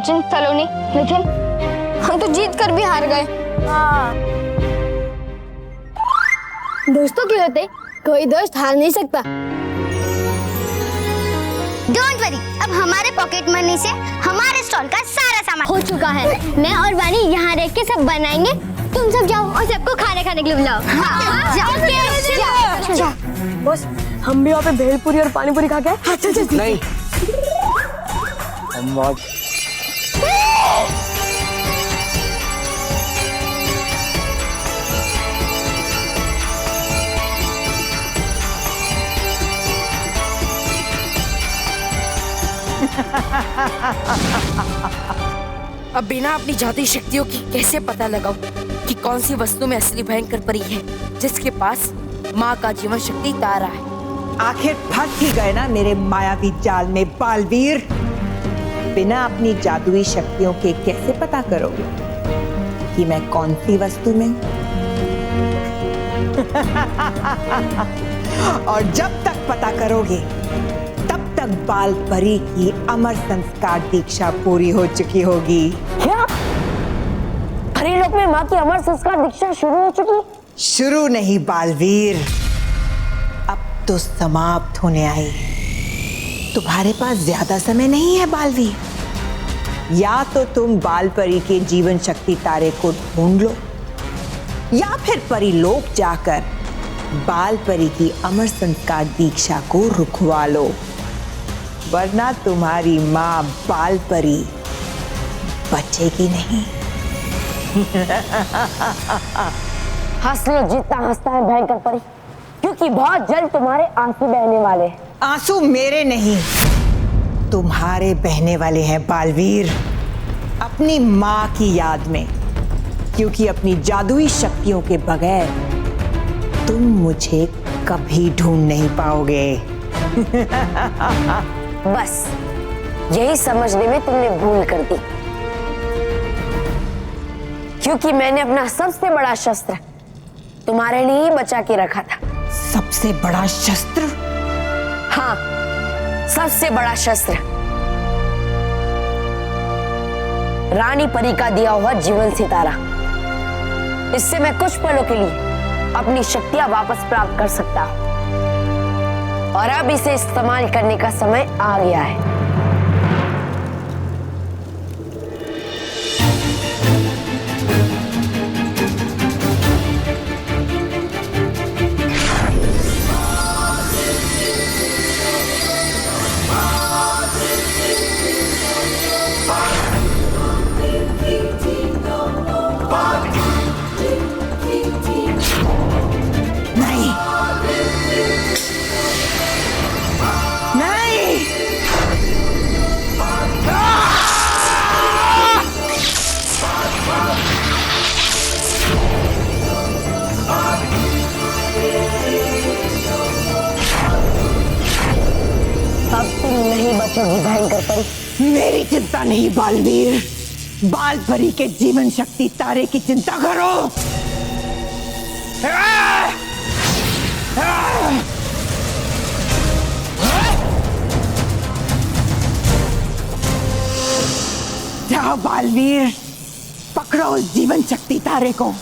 सचिन, सलोनी, मिथुन, हम तो जीत कर भी हार गए। दोस्तों के होते कोई दोस्त हार नहीं सकता। डोंट वरी, अब हमारे पॉकेट मनी से हमारे स्टॉल का सारा सामान हो चुका है। मैं और वानी यहाँ रह के सब बनाएंगे, तुम सब जाओ और सबको खाने खाने के लिए बुलाओ। जाओ। बस हम भी वहाँ पे भेलपुरी और पानीपुरी खा के आए। नहीं, हम आज अब बिना अपनी जादुई शक्तियों की कैसे पता लगाऊं कि कौन सी वस्तु में असली भयंकर परी है जिसके पास माँ का जीवन शक्ति तारा है। आखिर फंस ही गए ना मेरे मायावी जाल में बालवीर। बिना अपनी जादुई शक्तियों के कैसे पता करोगे कि मैं कौन सी वस्तु में हूं? और जब तक पता करोगे तब तक बाल परी की अमर संस्कार दीक्षा पूरी हो चुकी होगी। क्या परी लोक में माँ की अमर संस्कार दीक्षा शुरू हो चुकी? शुरू नहीं बालवीर, अब तो समाप्त होने आई। तुम्हारे पास ज्यादा समय नहीं है बालवीर। या तो तुम बाल परी के जीवन शक्ति तारे को ढूंढ लो या फिर परीलोक जाकर बाल परी की अमर संस्कार दीक्षा को रुकवा लो, वरना तुम्हारी माँ बाल परी बचेगी नहीं। हंस लो जितना हंसता है भयंकर परी, क्योंकि बहुत जल्द तुम्हारे आंसू बहने वाले। आंसू मेरे नहीं तुम्हारे बहने वाले हैं बालवीर, अपनी माँ की याद में, क्योंकि अपनी जादुई शक्तियों के बगैर तुम मुझे कभी ढूंढ नहीं पाओगे। बस यही समझने में तुमने भूल कर दी, क्योंकि मैंने अपना सबसे बड़ा शस्त्र तुम्हारे लिए ही बचा के रखा था। सबसे बड़ा शस्त्र? हाँ, सबसे बड़ा शस्त्र, रानी परी का दिया हुआ जीवन सितारा। इससे मैं कुछ पलों के लिए अपनी शक्तियां वापस प्राप्त कर सकता हूं, और अब इसे इस्तेमाल करने का समय आ गया है। बचोगी भयंकर परी। मेरी चिंता नहीं बालवीर, बाल परी के जीवन शक्ति तारे की चिंता करो। जाओ बालवीर, पकड़ो उस जीवन शक्ति तारे को,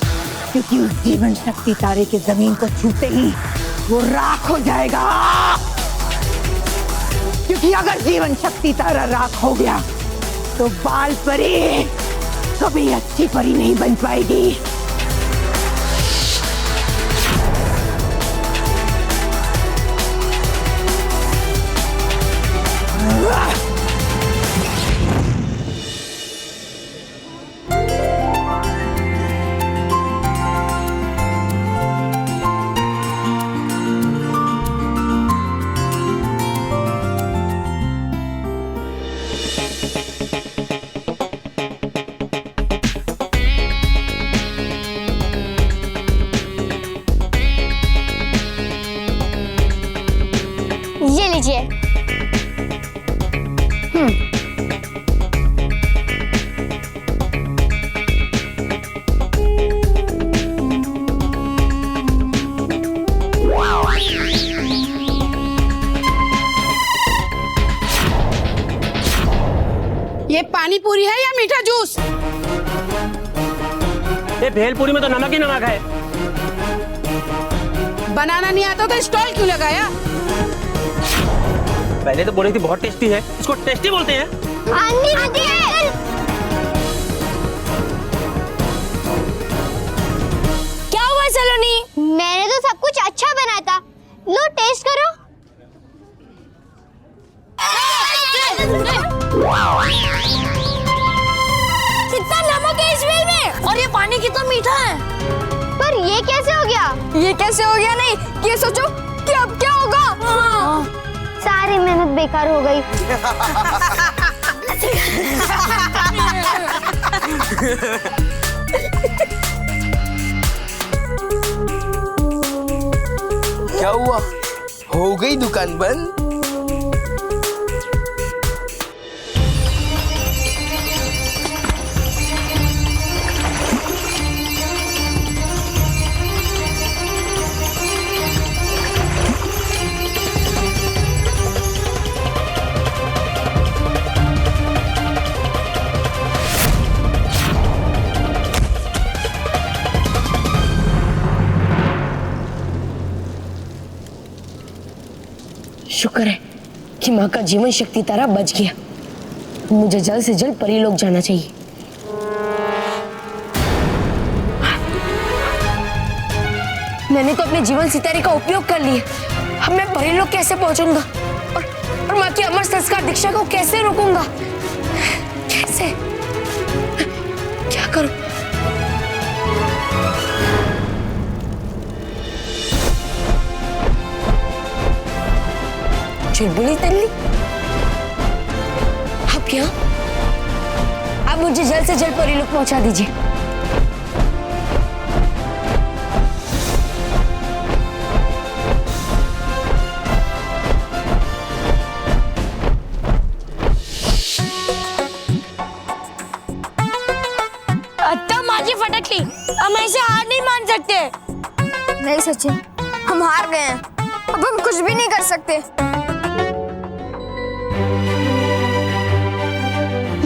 क्योंकि उस जीवन शक्ति तारे के जमीन को छूते ही वो राख हो जाएगा। क्योंकि अगर जीवन शक्ति तारा राख हो गया तो बाल परी कभी अच्छी परी नहीं बन पाएगी। ये लीजिए। ये पानी पूरी है या मीठा जूस? ये भेलपुरी में तो नमक ही नमक है। बनाना नहीं आता तो स्टॉल क्यों लगाया? पहले तो बोली थी बहुत टेस्टी है, इसको टेस्टी बोलते हैं। क्या हुआ सलोनी? मैंने तो सब कुछ अच्छा बनाया था। लो टेस्ट करो। कितना नमक है इस वेल में, और ये पानी कितना मीठा है। पर ये कैसे हो गया? ये कैसे हो गया नहीं, ये सोचो कि अब क्या होगा। सारी मेहनत बेकार हो गई। क्या हुआ? हो गई दुकान बंद? शुक्र है कि माँ का जीवन शक्ति तारा बच गया। मुझे जल्द से जल्द परीलोक जाना चाहिए। मैंने तो अपने जीवन सितारे का उपयोग कर लिया। अब मैं परीलोक कैसे पहुंचूंगा और माँ की अमर संस्कार दीक्षा को कैसे रोकूंगा? कैसे? क्या करूं? चुलबुली तल्ली, अब क्या? आप मुझे जल्द से जल्द परीलोक पहुंचा दीजिए। अत्ता माझी फटकली, हम ऐसे हार नहीं मान सकते। नहीं सचिन, हम हार गए हैं। अब हम कुछ भी नहीं कर सकते।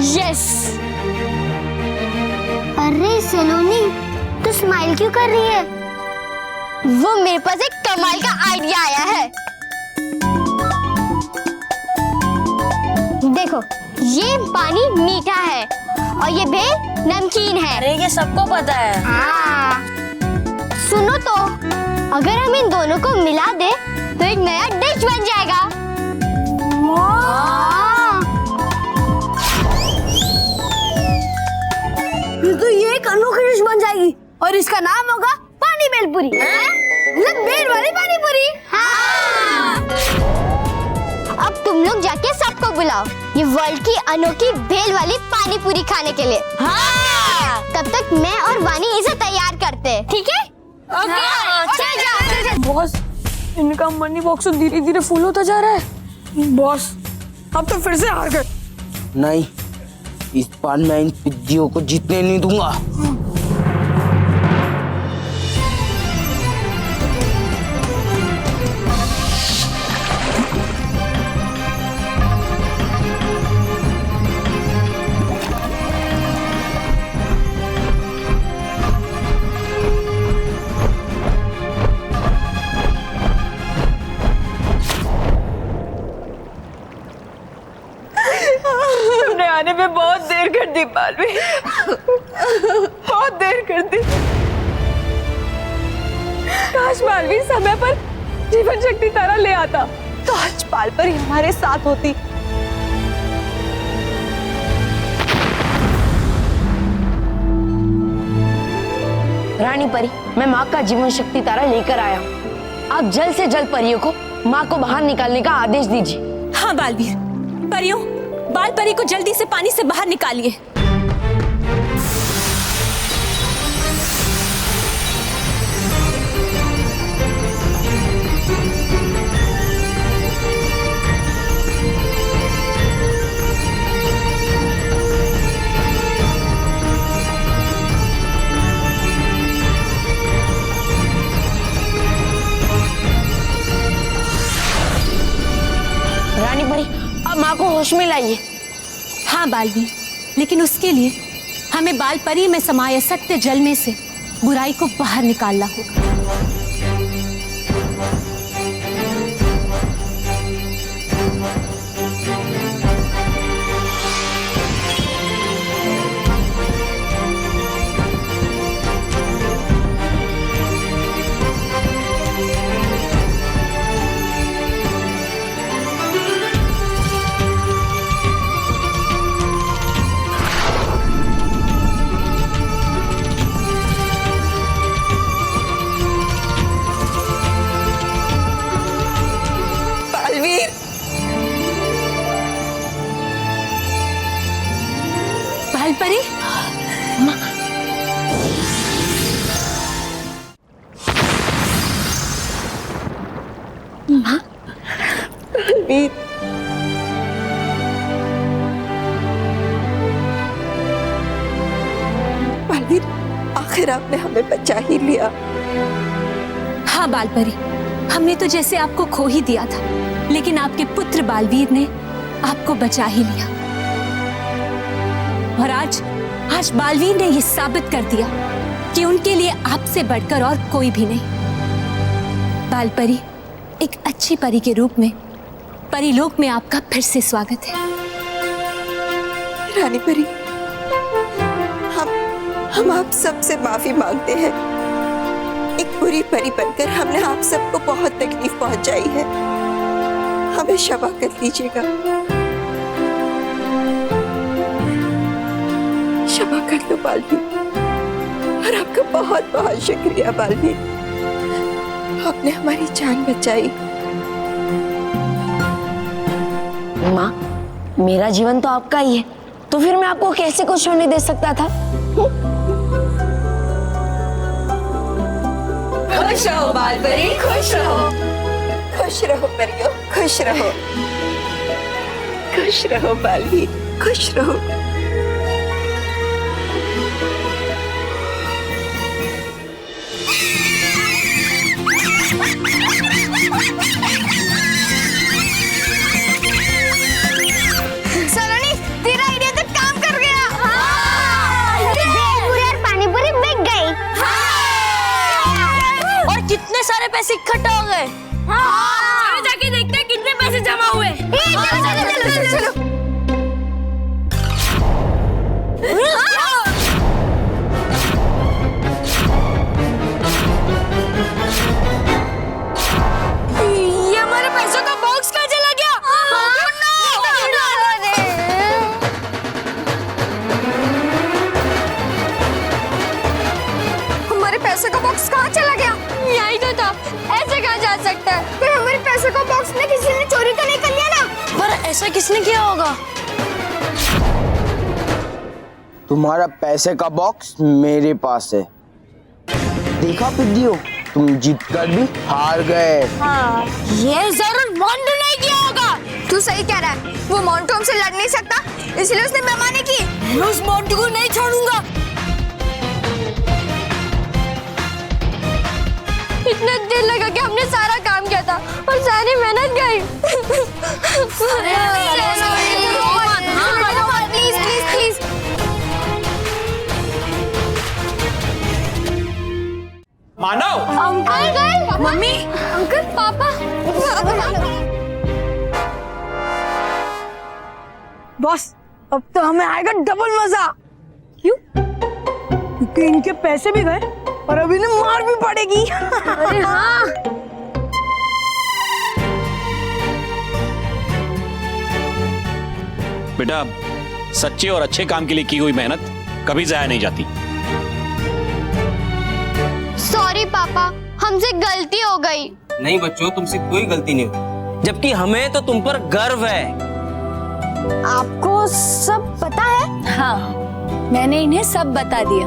यस। अरे सलोनी, तू स्माइल क्यों कर रही है? वो मेरे पास एक कमाल का आइडिया आया है। देखो, ये पानी मीठा है और ये भेल नमकीन है। अरे ये सबको पता है। हाँ। सुनो तो, अगर हम इन दोनों को मिला दे तो एक नया डिश बन जाएगा। तो ये एक अनोखी डिश बन जाएगी और इसका नाम होगा पानी भेलपुरी। मतलब भेल वाली पानी पूरी। हाँ। अब तुम लोग जाके सबको बुलाओ ये वर्ल्ड की अनोखी भेल वाली पानी पूरी खाने के लिए। हाँ। तब तक मैं और वानी इसे तैयार करते हैं, ठीक है? ओके। चल जा। बॉस, इनका मनी बॉक्स धीरे धीरे फुल होता जा रहा है। बॉस, अब तो फिर से हार गए। नहीं, इस बार मैं इन पिद्दियों को जीतने नहीं दूंगा। आने में बहुत देर कर दी पालवी, बहुत देर कर दी। काश पालवी समय पर जीवन शक्ति तारा ले आता तो आज पाल पर ही हमारे साथ होती। रानी परी, मैं माँ का जीवन शक्ति तारा लेकर आया हूँ। आप जल्द से जल्द परियों को माँ को बाहर निकालने का आदेश दीजिए। हाँ बालवीर, परियों, बाल परी को जल्दी से पानी से बाहर निकालिए। रानी परी, अब माँ को होश में लाइए। हाँ बालवीर, लेकिन उसके लिए हमें बाल परी में समाये सत्य जल में से बुराई को बाहर निकालना होगा। बाल परी, बालवीर, आखिर आपने हमें बचा ही लिया। हाँ बाल परी, हमने तो जैसे आपको खो ही दिया था, लेकिन आपके पुत्र बालवीर ने आपको बचा ही लिया। और आज बालवीर ने यह साबित कर दिया कि उनके लिए आपसे बढ़कर और कोई भी नहीं। बाल परी, एक अच्छी परी के रूप में परीलोक में आपका फिर से स्वागत है। रानी परी, हम आप सबसे माफी मांगते हैं। एक बुरी परी बनकर हमने आप सबको बहुत तकलीफ पहुंचाई है। हमें क्षमा कर दीजिएगा, क्षमा कर दो बालवीर। और आपका बहुत बहुत शुक्रिया बालवीर, आपने हमारी जान बचाई। माँ, मेरा जीवन तो आपका ही है, तो फिर मैं आपको कैसे कुछ होने दे सकता था? खुश रहो बाल परी, खुश रहो। खुश रहो परियो, खुश रहो। खुश रहो बालवीर, खुश रहो। सलोनी, तेरा आइडिया तो काम कर गया। भेलपुरी और पानीपुरी बिक गई। और कितने सारे पैसे इकट्ठा हो गए। चलो जाके देखते हैं कितने पैसे जमा हुए। चलो। ये हमारे पैसों का बॉक्स कहाँ चला गया? हमारे पैसे का बॉक्स कहाँ चला गया? यही तो था, ऐसे कहाँ जा सकता है? पर हमारे पैसे का बॉक्स में किसी ने चोरी तो नहीं कर लिया ना? पर ऐसा किसने किया होगा? तुम्हारा पैसे का बॉक्स मेरे पास है। देखा पिद्दियो, तुम जीतकर भी हार गए। ये जरूर मोंटू ने किया होगा। तू सही कह रहा है, वो मोंटू हमसे लड़ नहीं सकता, इसलिए उसने बेईमानी की। मैं उस मोंटू को नहीं छोड़ूंगा। इतना दिल लगा कि हमने सारा काम किया था और सारी मेहनत गई। Please please please. Manav, uncle, mummy, uncle, पापा। बॉस, अब तो हमें आएगा डबल मजा। क्यों? क्योंकि इनके पैसे भी गए और अभी इन्हें मार भी पड़ेगी। अरे हाँ। बेटा, सच्चे और अच्छे काम के लिए की हुई मेहनत कभी जाया नहीं जाती। सॉरी पापा, हमसे गलती हो गई। नहीं बच्चों, तुमसे कोई गलती नहीं हुई, जबकि हमें तो तुम पर गर्व है। आपको सब पता है? हाँ, मैंने इन्हें सब बता दिया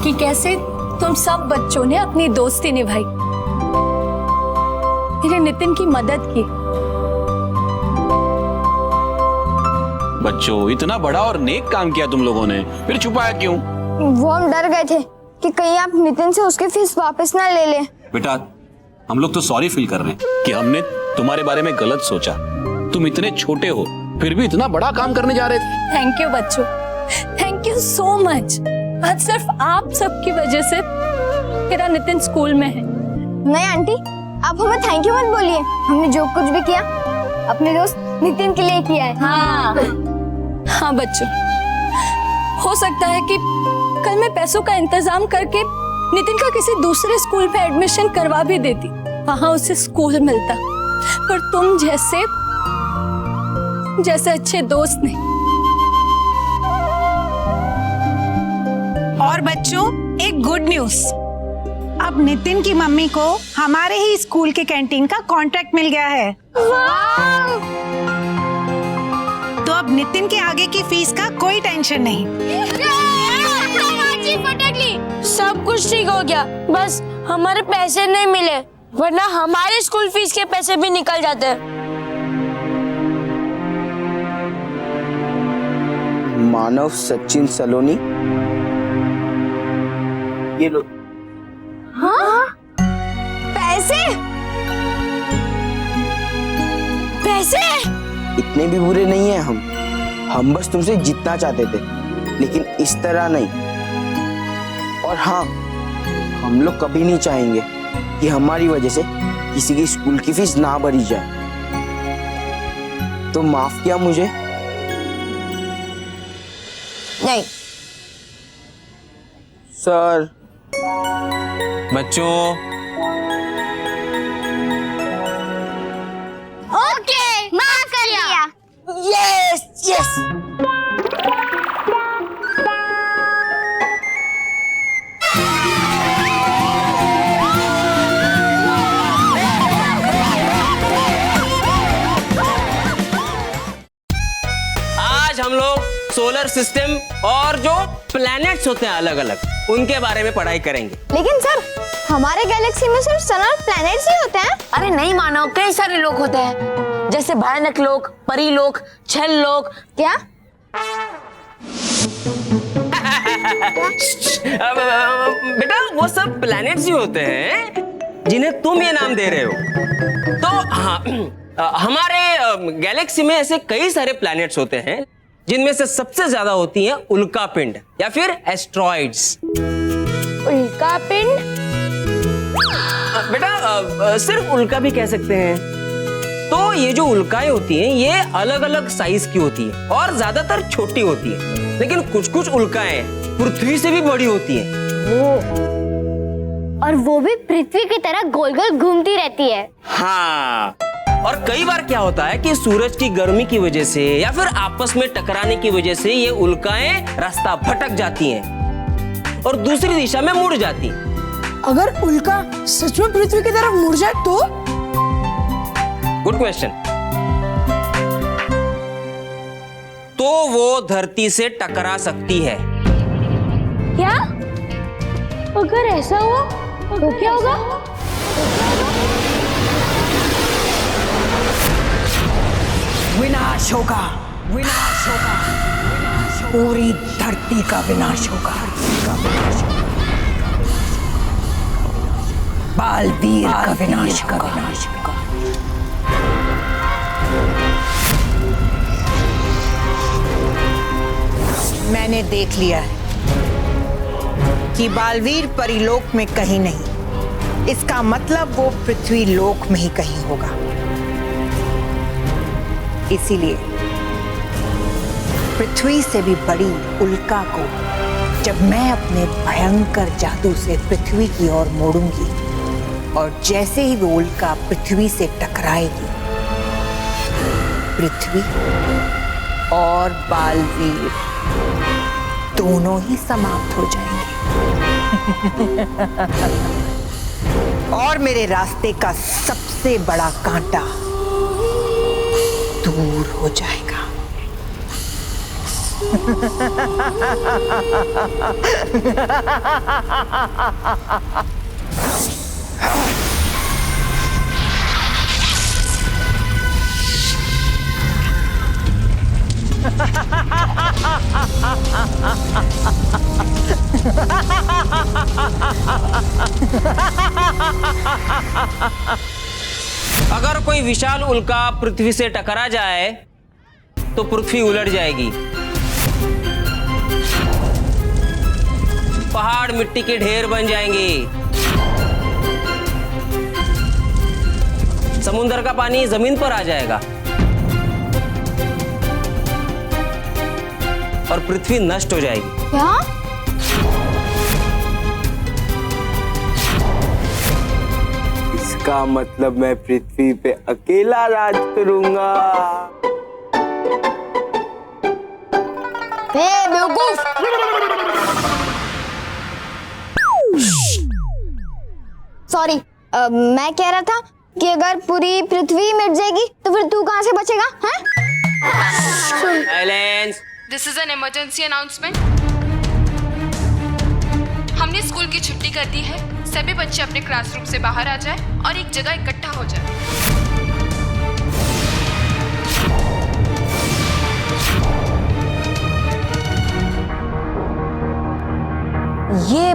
कि कैसे तुम सब बच्चों ने अपनी दोस्ती निभाई, मेरे नितिन की मदद की। बच्चों, इतना बड़ा और नेक काम किया तुम लोगों ने, फिर छुपाया क्यों? वो हम डर गए थे कि कहीं आप नितिन से उसकी फीस वापस ना ले लें। बेटा, हम लोग तो सॉरी फील कर रहे हैं कि हमने तुम्हारे बारे में गलत सोचा। तुम इतने छोटे हो फिर भी इतना बड़ा काम करने जा रहे थे। थैंक यू बच्चों, थैंक यू सो मच। आज सिर्फ आप सबकी वजह से मेरा नितिन स्कूल में है। नहीं आंटी, आप हमें थैंक यू मत बोलिए। हमने जो कुछ भी किया अपने दोस्त नितिन के लिए किया है। हाँ बच्चों, हो सकता है कि कल मैं पैसों का इंतजाम करके नितिन का किसी दूसरे स्कूल में एडमिशन करवा भी देती, वहां उसे स्कूल मिलता, पर तुम जैसे अच्छे दोस्त नहीं। और बच्चों, एक गुड न्यूज, अब नितिन की मम्मी को हमारे ही स्कूल के कैंटीन का कॉन्ट्रैक्ट मिल गया है। तो अब नितिन के आगे की फीस का कोई टेंशन नहीं। सब कुछ ठीक हो गया, बस हमारे पैसे नहीं मिले, वरना हमारे स्कूल फीस के पैसे भी निकल जाते। मानव सचिन सलोनी, ये लो। हाँ? पैसे? पैसे? इतने भी बुरे नहीं हैं हम बस तुमसे जीतना चाहते थे, लेकिन इस तरह नहीं। और हाँ, हम लोग कभी नहीं चाहेंगे कि हमारी वजह से किसी की स्कूल की फीस ना भरी जाए। तो माफ किया मुझे? नहीं सर। बच्चों, ओके, माफ कर दिया। Yes yes. आज हम लोग सोलर सिस्टम और जो प्लैनेट्स होते हैं अलग अलग, उनके बारे में पढ़ाई करेंगे। लेकिन सर, हमारे गैलेक्सी में सिर्फ सन और प्लैनेट्स ही होते हैं। अरे नहीं मानव, कई सारे लोग होते हैं, जैसे भयानक लोग, परी लोग, छल लोग। क्या? बेटा, वो सब प्लैनेट्स ही होते हैं जिन्हें तुम ये नाम दे रहे हो। तो हाँ, हमारे गैलेक्सी में ऐसे कई सारे प्लैनेट्स होते हैं जिनमें से सबसे ज्यादा होती हैं उल्का पिंड या फिर एस्ट्रॉइड्स। उल्का पिंड? बेटा, सिर्फ उल्का भी कह सकते हैं। तो ये जो उल्काएं होती हैं, ये अलग अलग साइज की होती है और ज्यादातर छोटी होती है, लेकिन कुछ कुछ उल्काएं पृथ्वी से भी बड़ी होती हैं। और वो भी पृथ्वी की तरह गोल गोल घूमती रहती है। हाँ, और कई बार क्या होता है कि सूरज की गर्मी की वजह से या फिर आपस में टकराने की वजह से ये उल्काएं रास्ता भटक जाती हैं और दूसरी दिशा में मुड़ जाती हैं। अगर उल्का सच में पृथ्वी की तरफ मुड़ जाए तो? Good question. तो वो धरती से टकरा सकती है। क्या? अगर ऐसा हुआ तो क्या होगा? विनाश होगा, विनाश होगा, पूरी धरती का विनाश होगा, बालवीर का विनाश होगा। मैंने देख लिया है कि बालवीर परिलोक में कहीं नहीं, इसका मतलब वो पृथ्वी लोक में ही कहीं होगा। इसीलिए पृथ्वी से भी बड़ी उल्का को जब मैं अपने भयंकर जादू से पृथ्वी की ओर मोड़ूंगी और जैसे ही वो उल्का पृथ्वी से टकराएगी, पृथ्वी और बालवीर दोनों ही समाप्त हो जाएंगे। और मेरे रास्ते का सबसे बड़ा कांटा दूर हो जाएगा। अगर कोई विशाल उल्का पृथ्वी से टकरा जाए तो पृथ्वी उलट जाएगी, पहाड़ मिट्टी के ढेर बन जाएंगे, समुद्र का पानी जमीन पर आ जाएगा और पृथ्वी नष्ट हो जाएगी। क्या? इसका मतलब मैं पृथ्वी पे अकेला राज करूंगा। बेवकूफ! सॉरी, मैं कह रहा था कि अगर पूरी पृथ्वी मिट जाएगी तो फिर तू कहाँ से बचेगा? हैं? Silence. This is an emergency announcement. हमने स्कूल की छुट्टी कर दी है। सभी बच्चे अपने क्लासरूम से बाहर आ जाएं और एक जगह इकट्ठा हो जाएं। ये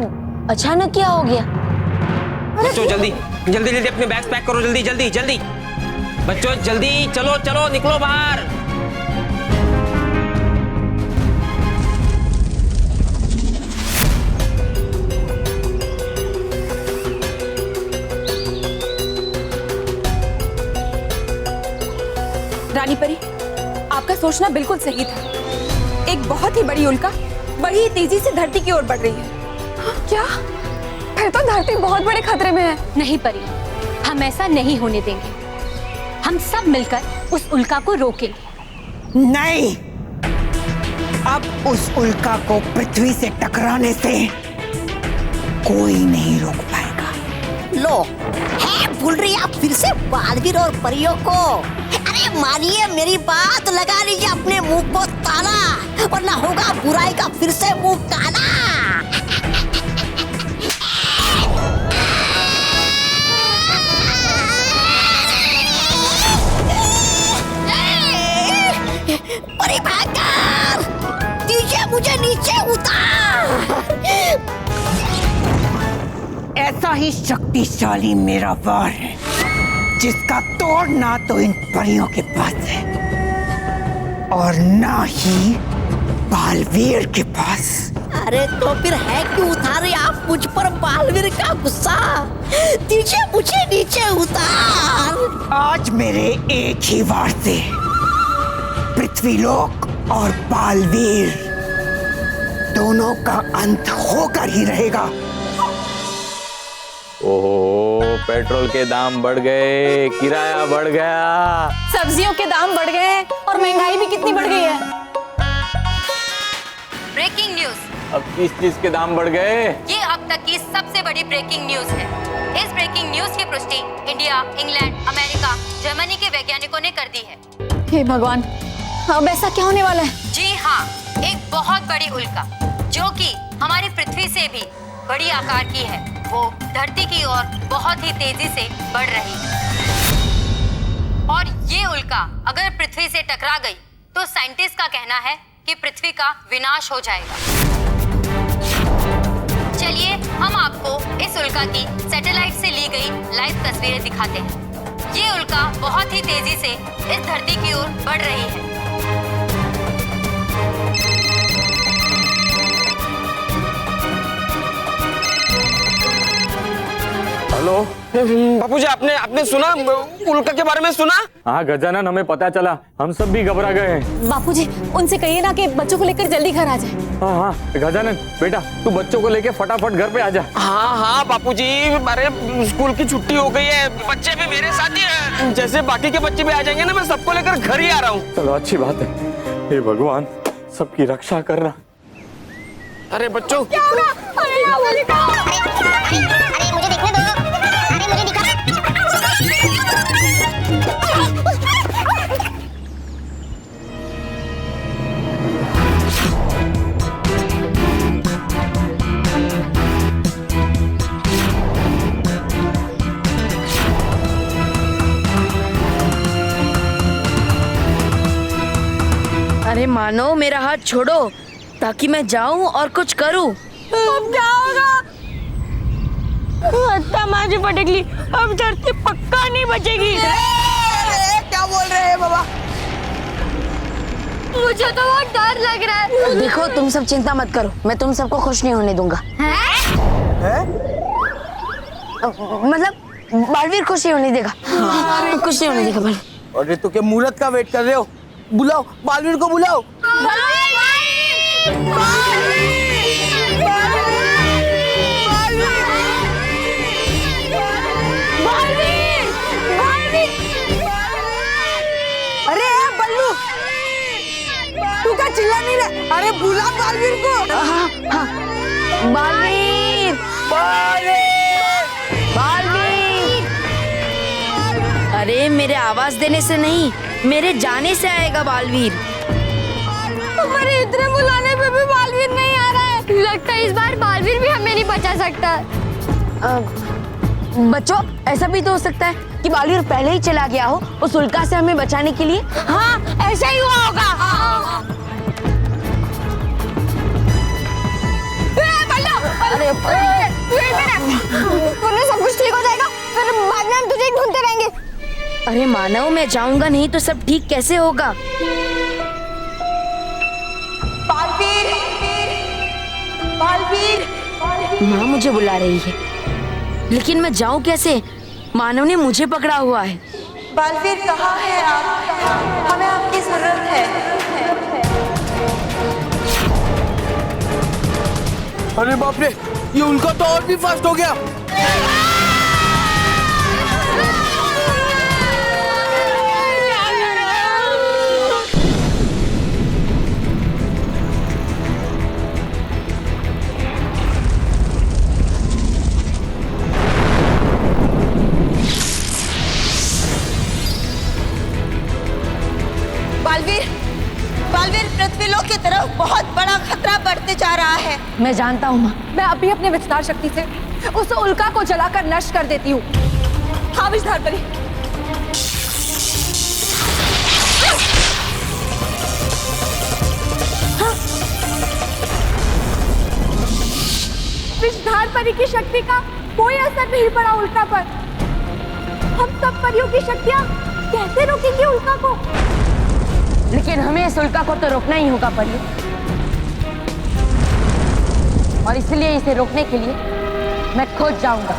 अचानक क्या हो गया? बच्चों जल्दी जल्दी जल्दी अपने बैग्स पैक करो, जल्दी जल्दी जल्दी। बच्चों जल्दी चलो चलो, निकलो बाहर। रानी परी, आपका सोचना बिल्कुल सही था। एक बहुत ही बड़ी उल्का बड़ी तेजी से धरती की ओर बढ़ रही है। क्या? फिर तो धरती बहुत बड़े खतरे में है। नहीं परी, हम ऐसा नहीं होने देंगे। हम सब मिलकर उस उल्का को रोकेंगे। नहीं, अब उस उल्का को पृथ्वी से टकराने से कोई नहीं रोक पाएगा। लो, है भूल रही आप फिर से बालवीर और परियों को? अरे मानिए मेरी बात, लगा लीजिए अपने मुंह को ताला, वरना होगा बुराई का फिर से मुंह काला। अरे भागकर दीजिए मुझे नीचे उतार। ऐसा ही शक्तिशाली मेरा वार है जिसका तोड़ ना तो इन परियों के पास है और ना ही बालवीर के पास। अरे तो फिर है क्यों उतारे आप मुझ पर बालवीर का गुस्सा? दीजिए मुझे नीचे उतार। आज मेरे एक ही वार से पृथ्वीलोक और बालवीर दोनों का अंत होकर ही रहेगा। ओहो, पेट्रोल के दाम बढ़ गए, किराया बढ़ गया, सब्जियों के दाम बढ़ गए और महंगाई भी कितनी बढ़ गई है। Breaking news. अब किस चीज के दाम बढ़ गए? ये अब तक की सबसे बड़ी ब्रेकिंग न्यूज है। इस ब्रेकिंग न्यूज की पुष्टि इंडिया, इंग्लैंड, अमेरिका, जर्मनी के वैज्ञानिकों ने कर दी है। हे भगवान, अब ऐसा क्या होने वाला है? जी हाँ, एक बहुत बड़ी उल्का जो कि हमारी पृथ्वी से भी बड़ी आकार की है, वो धरती की ओर बहुत ही तेजी से बढ़ रही है। और ये उल्का अगर पृथ्वी से टकरा गई तो साइंटिस्ट का कहना है कि पृथ्वी का विनाश हो जाएगा। चलिए हम आपको इस उल्का की सैटेलाइट से ली गई लाइव तस्वीरें दिखाते हैं। ये उल्का बहुत ही तेजी से इस धरती की ओर बढ़ रही है। हेलो बापूजी, आपने सुना उल्का के बारे में सुना? हाँ गजानन, हमें पता चला, हम सब भी घबरा गए हैं। बापूजी, उनसे कहिए ना कि बच्चों को लेकर जल्दी घर आ जाए। हाँ हाँ गजानन बेटा, तू बच्चों को लेके फटाफट घर पे आ जा। हाँ हाँ बापूजी, अरे स्कूल की छुट्टी हो गई है, बच्चे भी मेरे साथ ही हैं। जैसे बाकी के बच्चे भी आ जाएंगे ना, मैं सबको लेकर घर ही आ रहा हूँ। चलो अच्छी बात है। हे भगवान, सबकी रक्षा करना। अरे बच्चों, अरे मुझे देखने दो, अरे मुझे दिखा। अरे मानो, मेरा हाथ छोड़ो ताकि मैं जाऊं और कुछ करूं। अब क्या होगा? हत्ता माझी पटकली, अब धरती पक्का नहीं बचेगी। क्या बोल रहे हैं बाबा? मुझे तो बहुत डर लग रहा है। देखो तुम सब चिंता मत करो, मैं तुम सबको खुश नहीं होने दूंगा। मतलब बालवीर खुश नहीं होने देगा। खुश नहीं होने देगा बालवीर। अरे तो क्या मुहूर्त का वेट कर रहे हो? बुलाओ बालवीर को, बुलाओ। अरे बल्लू, तू क्या चिल्ला नहीं रहा? अरे बुला बालवीर को। हाँ हाँ, बालवीर, बालवीर। अरे मेरे आवाज देने से नहीं, मेरे जाने से आएगा बालवीर। हमारे इतने बुलाने पे भी बालवीर नहीं आ रहा है। लगता है इस बार बालवीर भी हमें नहीं बचा सकता। बच्चों, ऐसा भी तो हो सकता है कि बालवीर पहले ही चला गया हो उस उल्का से हमें बचाने के लिए। हाँ, ऐसा ही हुआ होगा। अरे सब कुछ ठीक हो जाएगा, फिर बाद में हम तुझे ढूंढते रहेंगे। अरे मानव, मैं जाऊंगा नहीं तो सब ठीक कैसे होगा? बालवीर, बालवीर। माँ मुझे बुला रही है, लेकिन मैं जाऊं कैसे? मानव ने मुझे पकड़ा हुआ है। बालवीर कहाँ है आप? हमें आपकी जरूरत है। अरे बाप रे, ये उल्का तो और भी फास्ट हो गया। बालवीर, बालवीर, पृथ्वीलोक की तरफ बहुत बड़ा खतरा बढ़ते जा रहा है। मैं जानता हूँ माँ। मैं अभी अपने विस्तार शक्ति से उस उल्का को जलाकर नष्ट कर देती हूँ। हाँ विस्तार परी। विस्तार परी की शक्ति का कोई असर नहीं पड़ा उल्का पर। हम सब परियों की शक्तियाँ कैसे रोकेंगे उल्का को? लेकिन हमें इस उल्का को तो रोकना ही होगा परियों, और इसलिए इसे रोकने के लिए मैं खुद जाऊंगा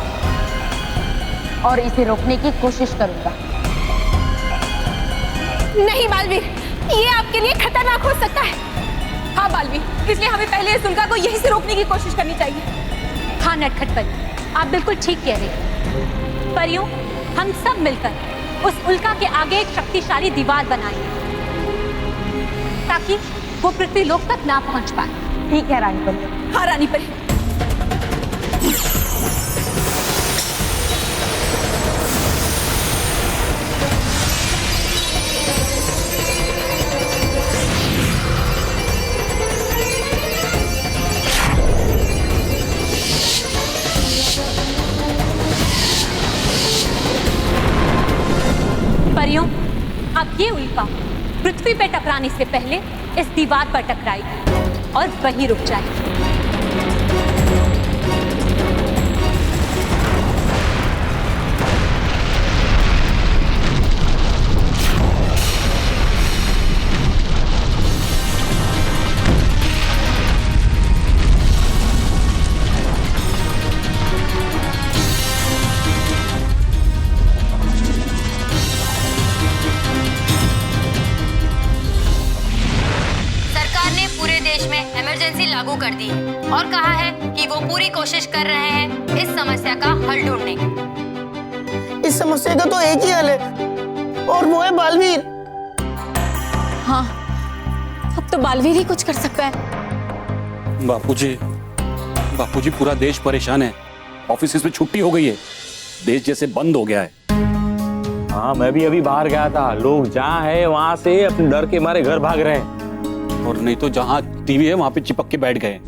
और इसे रोकने की कोशिश करूंगा। नहीं बालवीर, ये आपके लिए खतरनाक हो सकता है। हाँ बालवीर, इसलिए हमें पहले इस उल्का को यहीं से रोकने की कोशिश करनी चाहिए। हाँ नटखट परी, आप बिल्कुल ठीक कह रहे हैं। परियों, हम सब मिलकर उस उल्का के आगे एक शक्तिशाली दीवार बनाएंगे ताकि वो पृथ्वी लोक तक ना पहुंच पाए। ठीक है रानी परी। हाँ रानी परी। परियों, अब ये उल्का पृथ्वी पे टकराने से पहले इस दीवार पर टकराएगी और वहीं रुक जाएगी। इमरजेंसी लागू कर दी है और कहा है कि वो पूरी कोशिश कर रहे हैं इस समस्या का हल ढूंढने की। इस समस्या का तो एक ही हल है और वो है बालवीर। हाँ, अब तो बालवीर ही कुछ कर सकता है। बापूजी पूरा देश परेशान है। ऑफिस में छुट्टी हो गई है, देश जैसे बंद हो गया है। हाँ, मैं भी अभी बाहर गया था। लोग जहाँ है वहां से अपने डर के मारे घर भाग रहे हैं, और नहीं तो जहाँ टीवी है वहां पे चिपक के बैठ गए।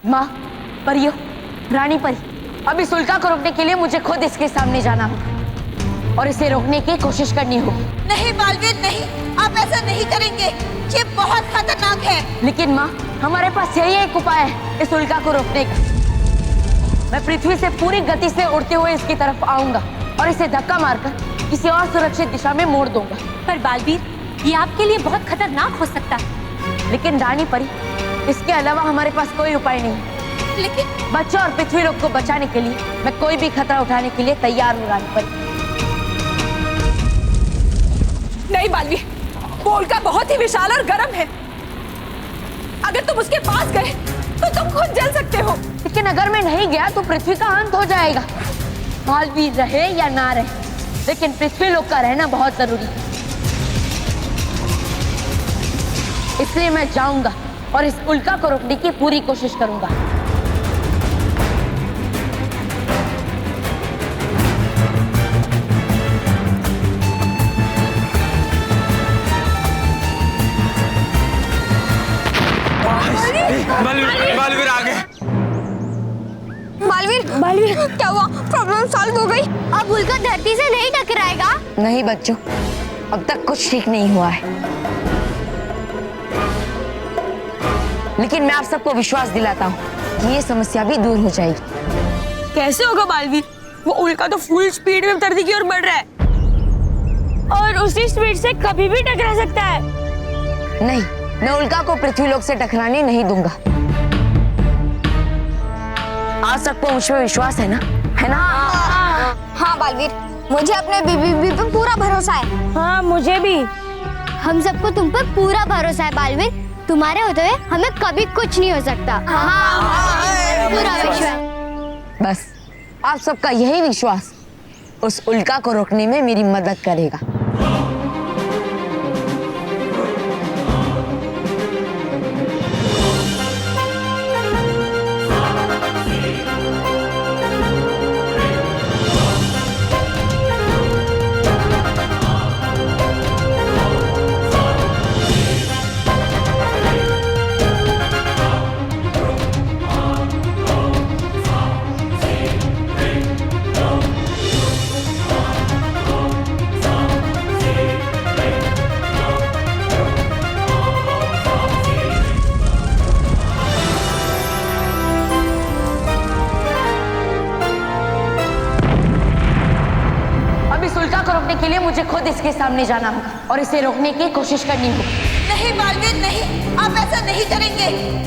माँ, परियों, रानी परी, अब इस उल्का को रोकने के लिए मुझे खुद इसके सामने जाना होगा और इसे रोकने की कोशिश करनी होगी। नहीं बालवीर नहीं, आप ऐसा नहीं करेंगे, ये बहुत खतरनाक है। लेकिन माँ, हमारे पास यही एक उपाय है इस उल्का को रोकने का। मैं पृथ्वी से पूरी गति से उड़ते हुए इसकी तरफ आऊंगा और इसे धक्का मारकर किसी और सुरक्षित दिशा में मोड़ दूंगा। पर बालवीर, ये आपके लिए बहुत खतरनाक हो सकता है। लेकिन रानी परी, इसके अलावा हमारे पास कोई उपाय नहीं है। लेकिन बच्चों और पृथ्वी लोग को बचाने के लिए मैं कोई भी खतरा उठाने के लिए तैयार हूँ रानी परी। नहीं बालवीर, वो उल्का बहुत ही विशाल और गर्म है। अगर तुम उसके पास गए तो तुम खुद जल सकते हो। लेकिन अगर मैं नहीं गया तो पृथ्वी का अंत हो जाएगा। बालवीर रहे या ना रहे, लेकिन पृथ्वी लोग का रहना बहुत जरूरी है। इसलिए मैं जाऊंगा और इस उल्का को रोकने की पूरी कोशिश करूंगा। बालवीर आ गए। बालवीर क्या हुआ? प्रॉब्लम सॉल्व हो गई? अब उल्का धरती से नहीं टकराएगा? नहीं बच्चों, अब तक कुछ ठीक नहीं हुआ है, लेकिन मैं आप सबको विश्वास दिलाता हूँ कि ये समस्या भी दूर हो जाएगी। कैसे होगा बालवीर? वो उल्का तो फुल स्पीड में धरती की ओर बढ़ रहा है और उसी स्पीड से कभी भी टकरा सकता है। नहीं, मैं उल्का को पृथ्वी लोक से टकराने नहीं दूंगा। आप सबको मुझ पर विश्वास है ना? है ना? हाँ बालवीर, मुझे अपने बीबी पे पूरा भरोसा है। हाँ मुझे भी। हम सबको तुम पर पूरा भरोसा है बालवीर। तुम्हारे होते हुए हमें कभी कुछ नहीं हो सकता। हाँ, पूरा विश्वास। बस आप सबका यही विश्वास उस उल्का को रोकने में मेरी मदद करेगा। के लिए मुझे खुद इसके सामने जाना होगा और इसे रोकने की कोशिश करनी होगी। नहीं बालवीर नहीं, आप ऐसा नहीं करेंगे,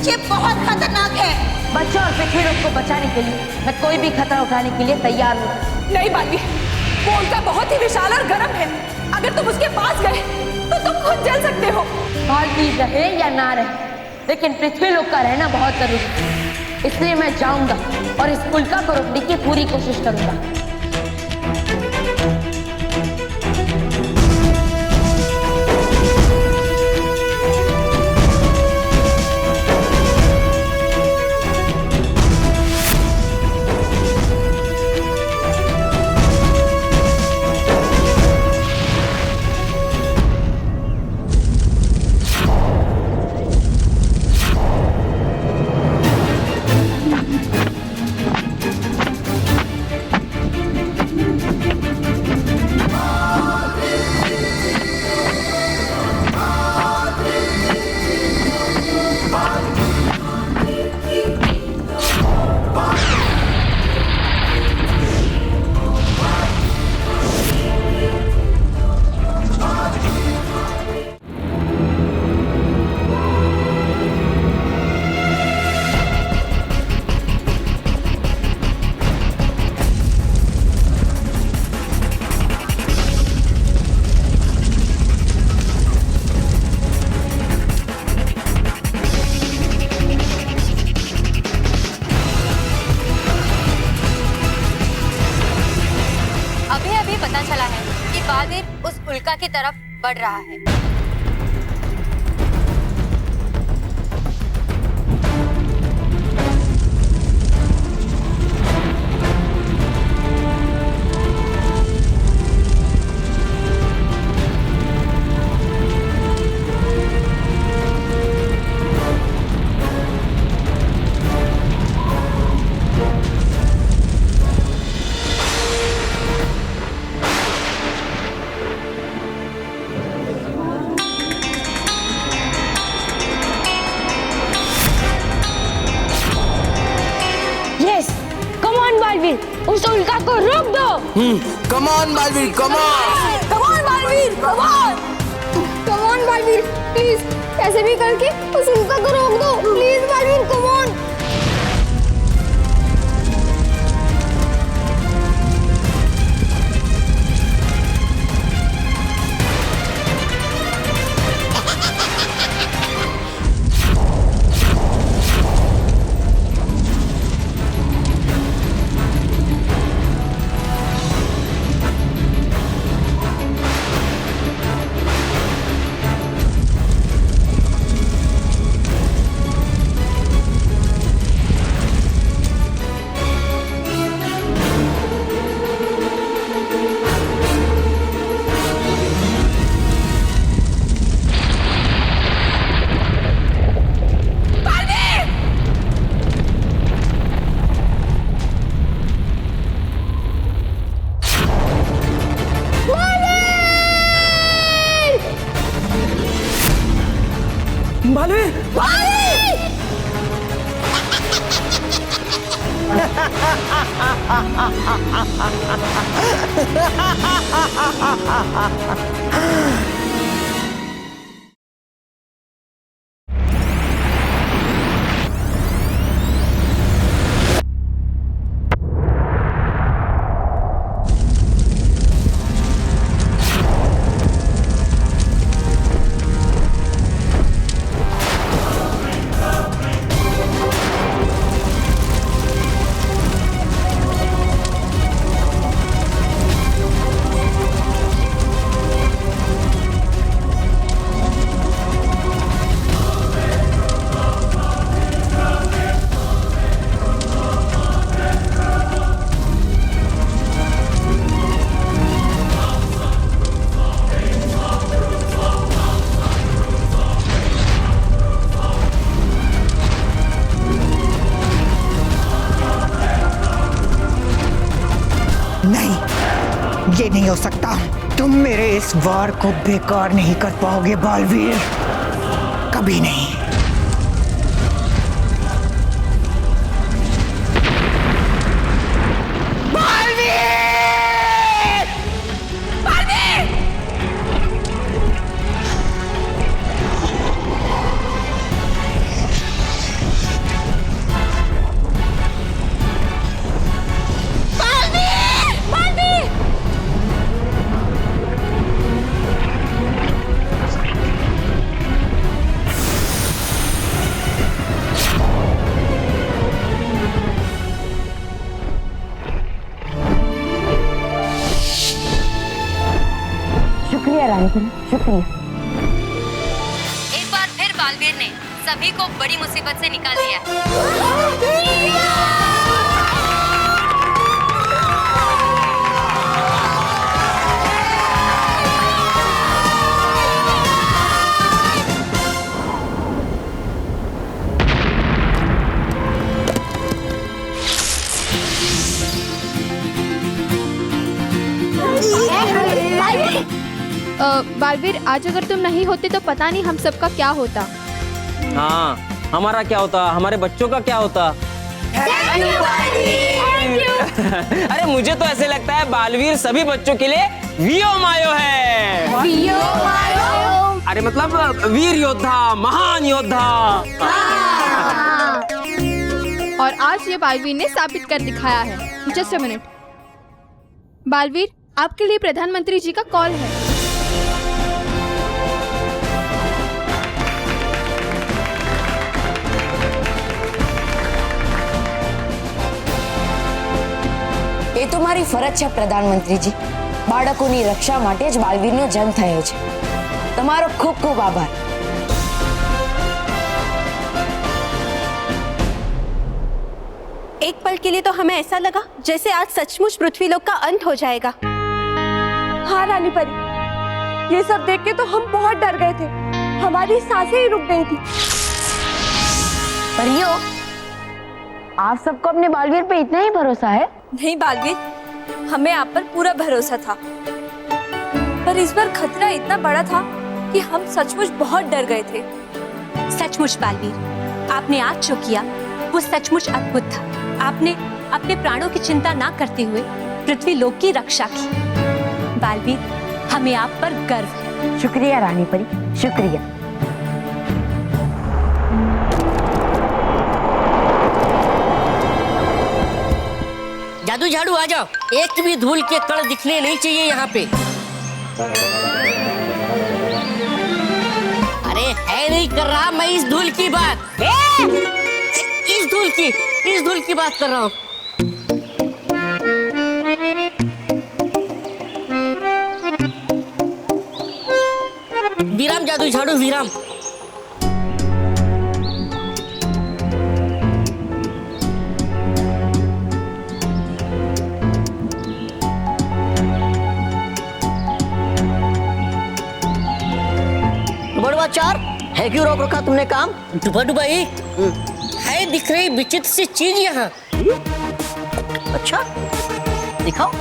ये बहुत खतरनाक है। बच्चों और पृथ्वी लोग को बचाने के लिए मैं कोई भी खतरा उठाने के लिए तैयार हूँ। नहीं बालवीर, वो उल्का बहुत ही विशाल और गर्म है। अगर तुम उसके पास गए तो तुम खुद जल सकते हो। बालवीर रहे या ना रहे, लेकिन पृथ्वी लोक का रहना बहुत जरूरी है। इसलिए मैं जाऊंगा और इस उल्का को रोकने की पूरी कोशिश करूंगा। पता चला है कि बालवीर उस उल्का की तरफ बढ़ रहा है। बालवीर, उस उल्का को रोक दो। Come on Baalveer, come on. Come on Baalveer, come on. Come on Baalveer, please कैसे भी करके उस उल्का को रोक दो। Please Baalveer, come on. ये नहीं हो सकता। तुम मेरे इस वार को बेकार नहीं कर पाओगे बालवीर, कभी नहीं। शुक्रिया। एक बार फिर बालवीर ने सभी को बड़ी मुसीबत से निकाल लिया। बालवीर, आज अगर तुम नहीं होते तो पता नहीं हम सबका क्या होता। हाँ, हमारा क्या होता, हमारे बच्चों का क्या होता। अरे मुझे तो ऐसे लगता है बालवीर सभी बच्चों के लिए वीओ मायो है। वीओ मायो? अरे मतलब वीर योद्धा, महान योद्धा। और आज ये बालवीर ने साबित कर दिखाया है। जस्ट अ मिनट बालवीर, आपके लिए प्रधानमंत्री जी का कॉल है। એ તો મારી ફરજ છે પ્રધાનમંત્રીજી। બાળકોની રક્ષા માટે જ બાલવીરનો જન્મ થયો છે। તમારો ખૂબ ખૂબ આભાર। एक पल के लिए तो हमें ऐसा लगा जैसे आज सचमुच पृथ्वीलोक का अंत हो जाएगा। हाँ रानी परी, ये सब देख के तो हम बहुत डर गए थे। हमारी सांसें ही रुक गई थी। परियों, आप सबको अपने बालवीर पे इतना ही भरोसा है? नहीं बालवीर, हमें आप पर पूरा भरोसा था, पर इस बार खतरा इतना बड़ा था कि हम सचमुच बहुत डर गए थे। सचमुच बालवीर, आपने आज जो किया वो सचमुच अद्भुत था। आपने अपने प्राणों की चिंता ना करते हुए पृथ्वी लोक की रक्षा की। बालवीर, हमें आप पर गर्व है। शुक्रिया रानी परी, शुक्रिया। जादू झाड़ू आ जाओ, एक भी धूल के कण दिखने नहीं चाहिए यहाँ पे। अरे है नहीं कर रहा मैं इस धूल की बात, इस धूल की बात कर रहा हूँ। विराम जादू झाड़ू, विराम। बड़वा चार है, क्यों रोक रखा तुमने काम? डुबा डुबा एक है दिख रही विचित्र सी चीज यहाँ। अच्छा दिखाओ।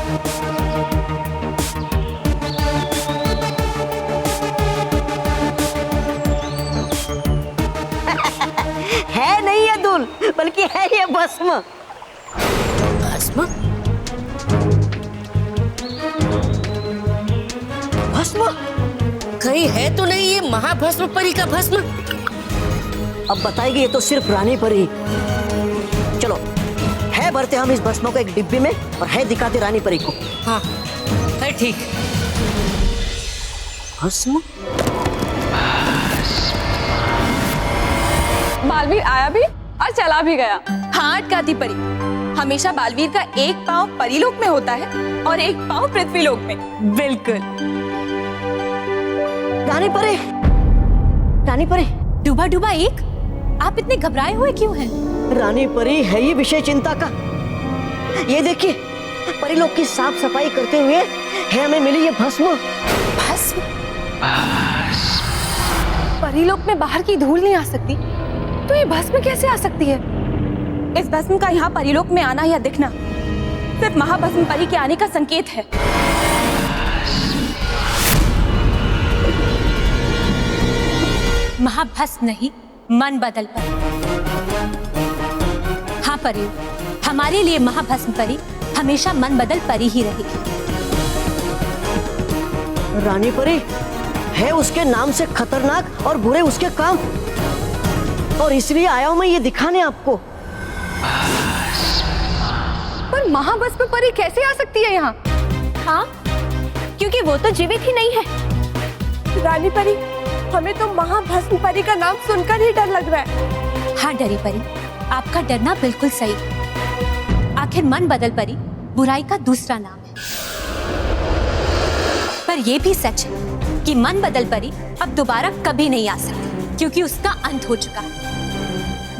है नहीं ये धूल, बल्कि है ये भस्म। भस्म? भस्म कहीं है तो नहीं ये महाभस्म परी का भस्म? अब बताएगी ये तो सिर्फ रानी परी। चलो है भरते हम इस भस्म को एक डिब्बे में और है दिखाते रानी परी को। हाँ है ठीक। भस्म बालवीर आया भी और चला भी गया। हाँ अटकाती परी, हमेशा बालवीर का एक पाँव परीलोक में होता है और एक पाँव पृथ्वीलोक में। बिल्कुल। रानी परी, रानी परी। डूबा डूबा एक, आप इतने घबराए हुए क्यों हैं? रानी परी है ये विषय चिंता का। ये देखिए परीलोक की साफ सफाई करते हुए है हमें मिली ये भस्म। भस्म? परीलोक में बाहर की धूल नहीं आ सकती, तो ये भस्म कैसे आ सकती है? इस भस्म का यहाँ परीलोक में आना या दिखना सिर्फ महाभस्म परी के आने का संकेत है। महाभस्म नहीं, मन बदल परी। हाँ परी, हमारे लिए महाभस्म परी हमेशा मन बदल परी ही रहेगी। रानी परी है उसके नाम से खतरनाक और बुरे उसके काम, और इसलिए आया हूं मैं ये दिखाने आपको। पर महाभस्म परी कैसे आ सकती है यहाँ? हाँ, क्योंकि वो तो जीवित ही नहीं है। रानी परी, हमें तो महाभस्म परी का नाम सुनकर ही डर लग रहा है। हाँ डरी परी, आपका डरना बिल्कुल सही। आखिर मन बदल परी बुराई का दूसरा नाम है। पर यह भी सच है कि मन बदल परी अब दोबारा कभी नहीं आ सकती, क्योंकि उसका अंत हो चुका है।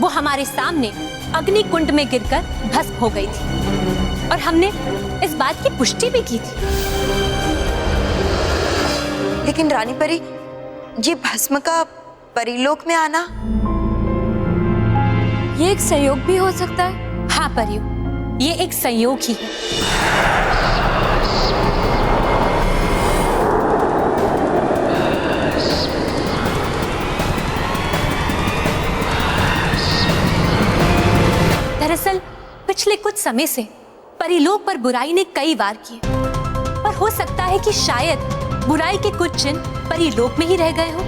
वो हमारे सामने अग्नि कुंड में गिरकर भस्म हो गई थी और हमने इस बात की पुष्टि भी की थी। लेकिन रानी परी, ये भस्म का परीलोक में आना, ये एक संयोग भी हो सकता है। हाँ परियो, ये एक संयोग ही है। दरअसल पिछले कुछ समय से परीलोक पर बुराई ने कई वार किए, पर हो सकता है कि शायद बुराई के कुछ चिन्ह परीलोक में ही रह गए हो।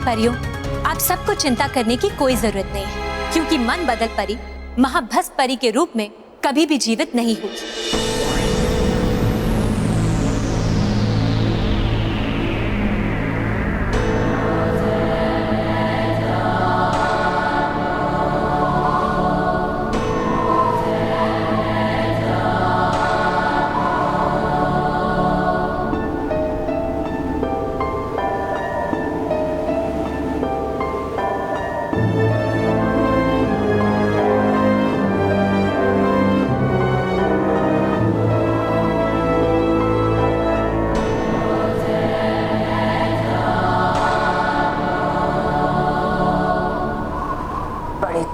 परियों, आप सबको चिंता करने की कोई जरूरत नहीं है, क्योंकि मन बदल परी महाभस्म परी के रूप में कभी भी जीवित नहीं होगी।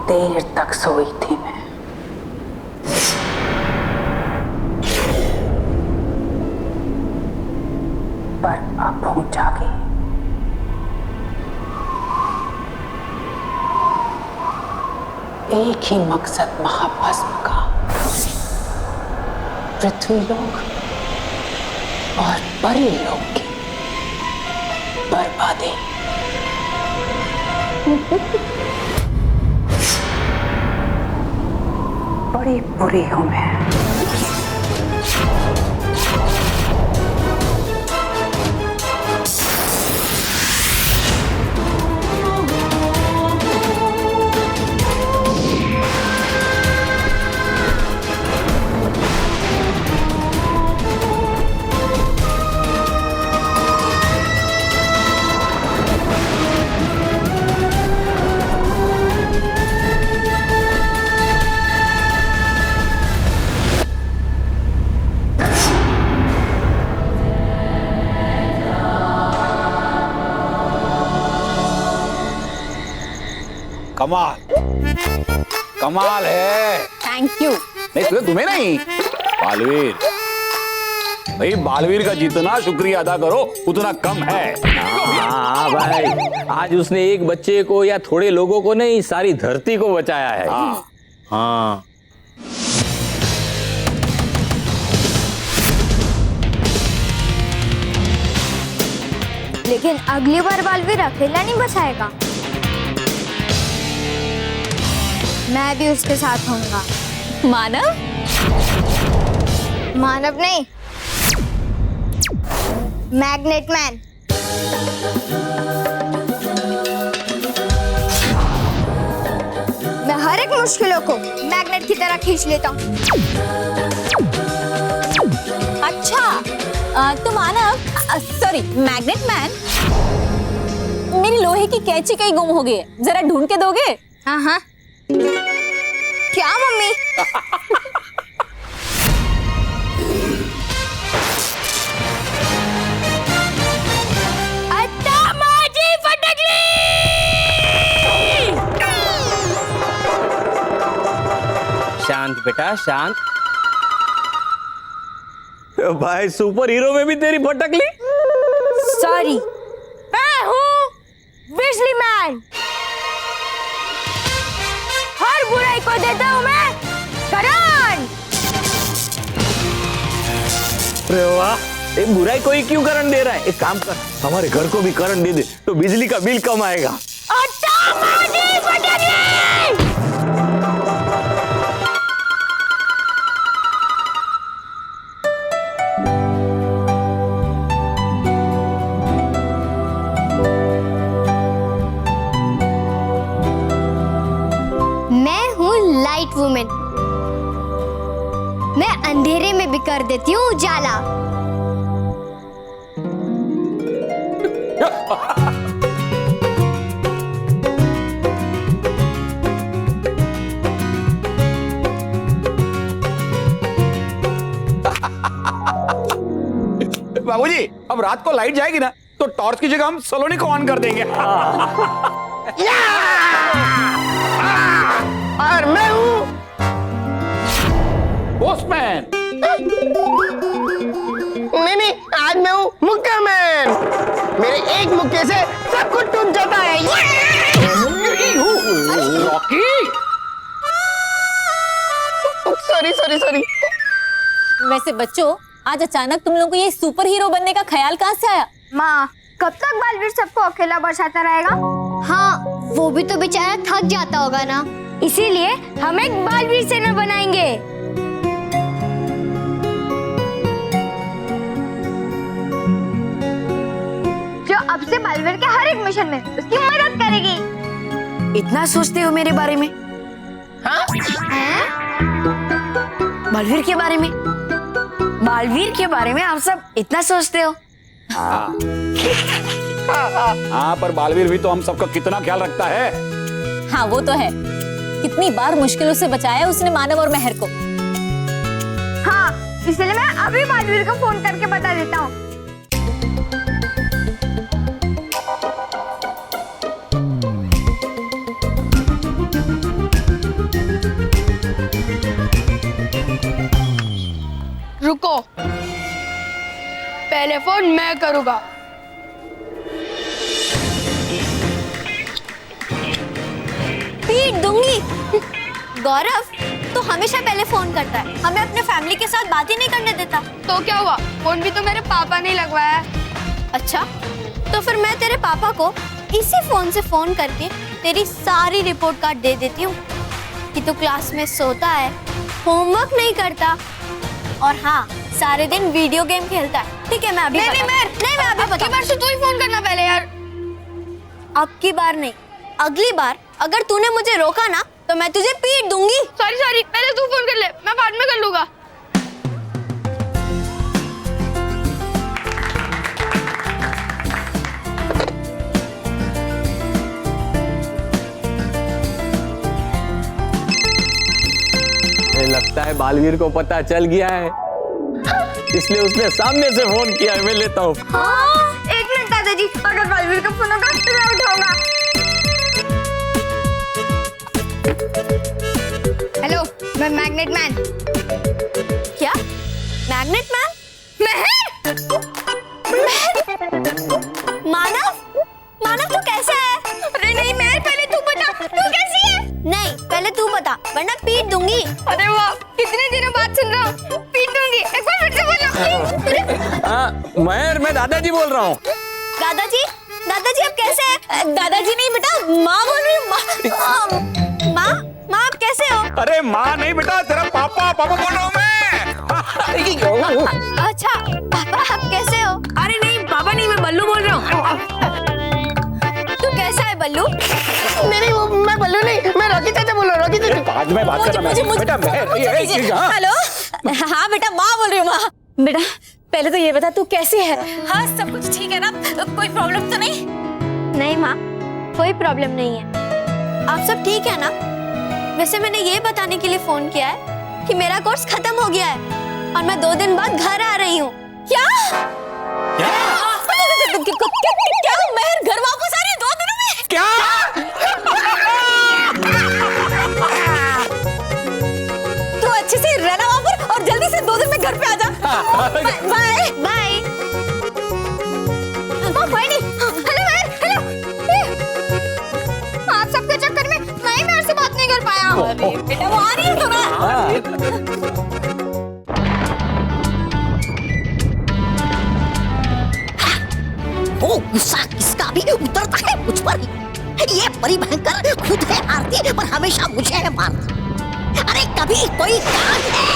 देर तक सोई थी मैं। पर अब हूं जागी। एक ही मकसद महाभस्म का, पृथ्वीलोक और परीलोक की बर्बादी। बड़ी बुरी हूं मैं। कमाल, कमाल है। Thank you. नहीं तुम्हें नहीं, बालवीर भाई, बालवीर का जितना शुक्रिया अदा करो उतना कम है। हाँ भाई, आज उसने एक बच्चे को या थोड़े लोगों को नहीं, सारी धरती को बचाया है। हाँ लेकिन अगली बार बालवीर अकेला नहीं बचाएगा, मैं भी उसके साथ होऊंगा। मानव? मानव नहीं, मैग्नेट मैन। मैं हर एक मुश्किलों को मैग्नेट की तरह खींच लेता हूँ। अच्छा तो मानव, सॉरी मैग्नेट मैन, मेरी लोहे की कैंची कहीं गुम हो गई है, जरा ढूंढ के दोगे? हाँ हाँ। क्या मम्मी? शांत बेटा, शांत। भाई, सुपर हीरो में भी तेरी फटकली? सॉरी, मैं हूँ बिजली मैन। हर बुराई को देता हूँ मैं करंट। अरे वाह, ये बुराई को ही क्यों करंट दे रहा है? एक काम कर, हमारे घर को भी करंट दे दे तो बिजली का बिल कम आएगा। मैं हूँ लाइट वुमेन। मैं अंधेरे में भी कर देती हूँ उजाला। बाबूजी, अब रात को लाइट जाएगी ना तो टॉर्च की जगह हम सलोनी को ऑन कर देंगे। और मैं हूँ पोस्टमैन। नहीं, आज मैं हूँ मुक्का मैन। मेरे एक मुक्के से सब कुछ टूट जाता है। Rocky, sorry. वैसे बच्चों, आज अचानक तुम लोगों को ये सुपर हीरो बनने का ख्याल कहाँ से आया? माँ, कब तक बालवीर सबको अकेला बचाता रहेगा? हाँ, वो भी तो बेचारा थक जाता होगा ना, इसीलिए हम एक बालवीर सेना बनाएंगे। जो अब से बालवीर के हर एक मिशन में उसकी मदद करेगी। इतना सोचते हो मेरे बारे में? हाँ? बालवीर के बारे में? बालवीर के बारे में आप सब इतना सोचते हो? हाँ, पर बालवीर भी तो हम सबका कितना ख्याल रखता है। हाँ वो तो है, कितनी बार मुश्किलों से बचाया उसने मानव और मेहर को। हाँ, इसलिए मैं अभी बालवीर को फोन करके बता देता हूँ। रुको, पहले फोन मैं करूंगा। पीट दूंगी। गौरव तो हमेशा पहले फोन करता है, हमें अपने फैमिली के साथ बात ही नहीं करने देता। तो क्या हुआ, फोन भी तो मेरे पापा ने लगवाया। अच्छा, तो फिर मैं तेरे पापा को इसी फोन से फोन करके तेरी सारी रिपोर्ट कार्ड दे देती हूँ कि तू क्लास में सोता है, होमवर्क नहीं करता और हाँ सारे दिन वीडियो गेम खेलता है। ठीक है, मैं अभी नहीं, मैं अभी बता। बार से तू ही फोन करना पहले यार। अब की बार नहीं, अगली बार अगर तूने मुझे रोका ना तो मैं तुझे पीट दूंगी। सॉरी, पहले तू फोन कर ले, मैं बाद में कर लूंगा। लगता है बालवीर को पता चल गया है, इसलिए उसने सामने से फोन किया है। मैं लेता हूँ। एक मिनट दादाजी, अगर बालवीर का फोन होगा तो मैं उठाऊंगा। हेलो, मैं मैग्नेट मैन। क्या? Magnet man? मानव तू कैसे है? अरे नहीं महर, पहले तू बता, तू कैसी है? नहीं, पहले तू बता वरना पीट दूंगी। अरे वाह, कितने दिनों बाद सुन रहा हूँ, पीट दूंगी। एक बार फिर से बोलो। महर, मैं दादाजी बोल रहा हूँ। दादाजी आप कैसे हैं? दादाजी नहीं बेटा, माँ बोल रही हूँ। माँ आप कैसे हो? अरे माँ नहीं बेटा, तेरा पापा बोल रहा हूँ मैं। अच्छा पापा, आप कैसे हो? अरे नहीं पापा नहीं, मैं बल्लू बोल रहा हूँ। तू कैसा है बल्लू? नहीं, मैं बल्लू नहीं, मैं रॉकी चाचा बोल रहा हूँ। रॉकी चाचा बाद में बात करना बेटा। हेलो, हाँ बेटा, माँ बोल रही हूँ। माँ बेटा, पहले तो ये बता तू कैसी है? हाँ सब कुछ ठीक है ना, कोई प्रॉब्लम तो नहीं? नहीं माँ, कोई प्रॉब्लम नहीं है। आप सब ठीक है ना? वैसे मैंने ये बताने के लिए फोन किया है कि मेरा कोर्स खत्म हो गया है और मैं 2 दिन बाद घर आ रही हूँ। क्या? क्या महर घर वापस आ रही है 2 दिनों में? क्या? तू अच्छे से रहना वहाँ पर और जल्दी से 2 दिन में घर पे आ जा। Bye bye. हेलो महर, आप सबके चक्कर में मैं महर से बात नहीं कर पाया। बेटा वो आ रही है तो ना। वो गुस्सा किसका भी उतरता है मुझ पर। ये परी भयंकर खुद है हारती पर हमेशा मुझे है मारती। अरे कभी कोई काम है।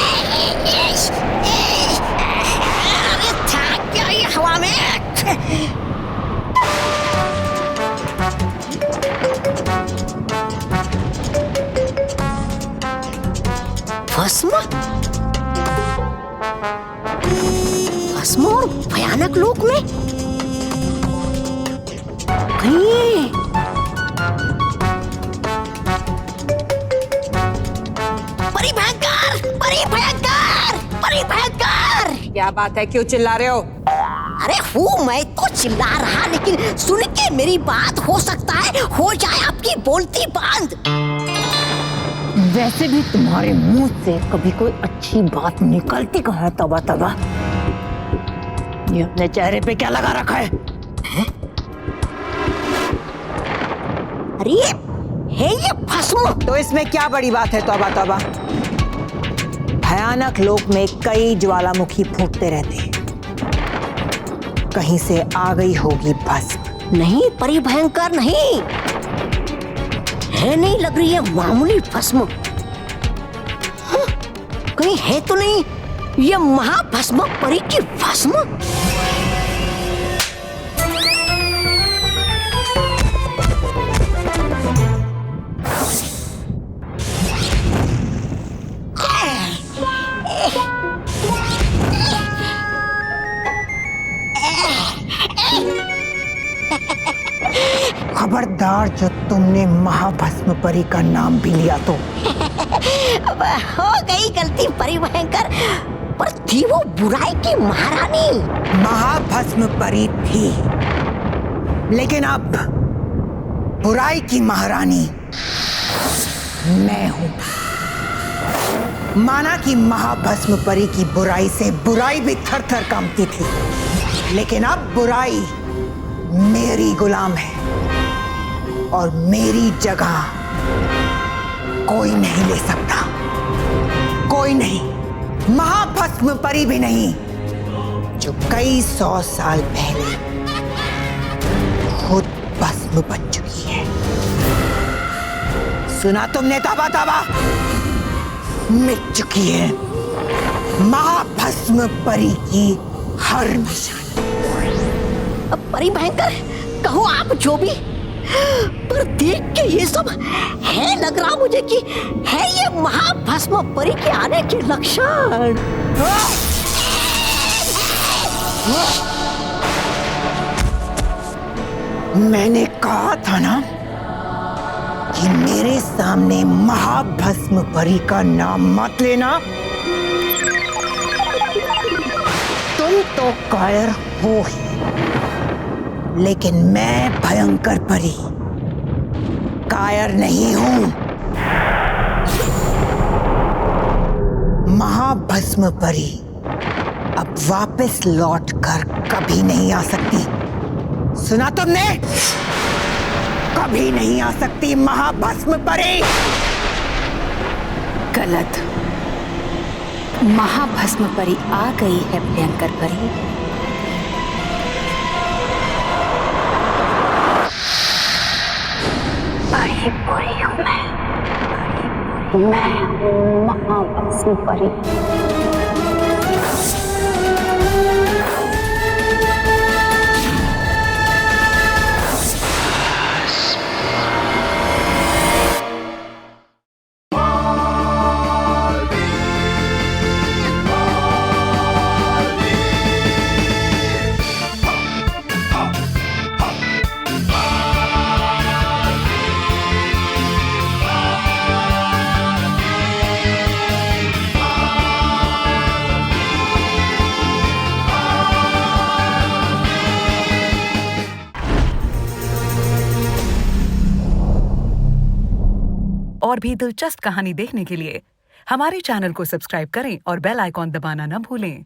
अरे था क्या ये हवा में? भस्म और भयानक लोक में कहीं परी भयंकर। क्या बात है, क्यों चिल्ला रहे हो? अरे हूँ मैं तो चिल्ला रहा, लेकिन सुन के मेरी बात हो सकता है हो जाए आपकी बोलती बंद। वैसे भी तुम्हारे मुंह से कभी कोई अच्छी बात निकलती कहाँ है? तबा तबा, ये अपने चेहरे पे क्या लगा रखा है? अरे है ये भस्म। तो इसमें क्या बड़ी बात है? तौबा तौबा, भयानक लोक में कई ज्वालामुखी फूटते रहते हैं, कहीं से आ गई होगी भस्म। नहीं परी भयंकर नहीं है, नहीं लग रही है मामूली भस्म। हाँ, कहीं है तो नहीं ये महाभस्म परी की भस्म? खबरदार जो तुमने महाभस्म परी का नाम भी लिया तो। हो गई गलती परी भयंकर, पर थी वो बुराई की महारानी। महाभस्म परी थी, लेकिन अब बुराई की महारानी मैं हूं। माना कि महाभस्म परी की बुराई से बुराई भी थर थर कांपती थी, लेकिन अब बुराई मेरी गुलाम है और मेरी जगह कोई नहीं ले सकता, कोई नहीं, महाभस्म परी भी नहीं, जो कई 100 साल पहले खुद भस्म बन चुकी है। सुना तुमने? ताबा ताबा मिट चुकी है महाभस्म परी की हर निशानी। परी भयंकर, कहो आप जो भी, पर देख के ये सब है लग रहा मुझे कि है ये महाभस्म परी के आने के लक्षण। मैंने कहा था ना कि मेरे सामने महाभस्म परी का नाम मत लेना। तुम तो कायर हो ही, लेकिन मैं भयंकर परी कायर नहीं हूं। महाभस्म परी अब वापस लौट कर कभी नहीं आ सकती। सुना तुमने? कभी नहीं आ सकती महाभस्म परी। गलत। महाभस्म परी आ गई है भयंकर परी। परी परी हूँ मैं हूँ महाभस्म परी। और भी दिलचस्प कहानी देखने के लिए हमारे चैनल को सब्सक्राइब करें और बेल आइकॉन दबाना न भूलें।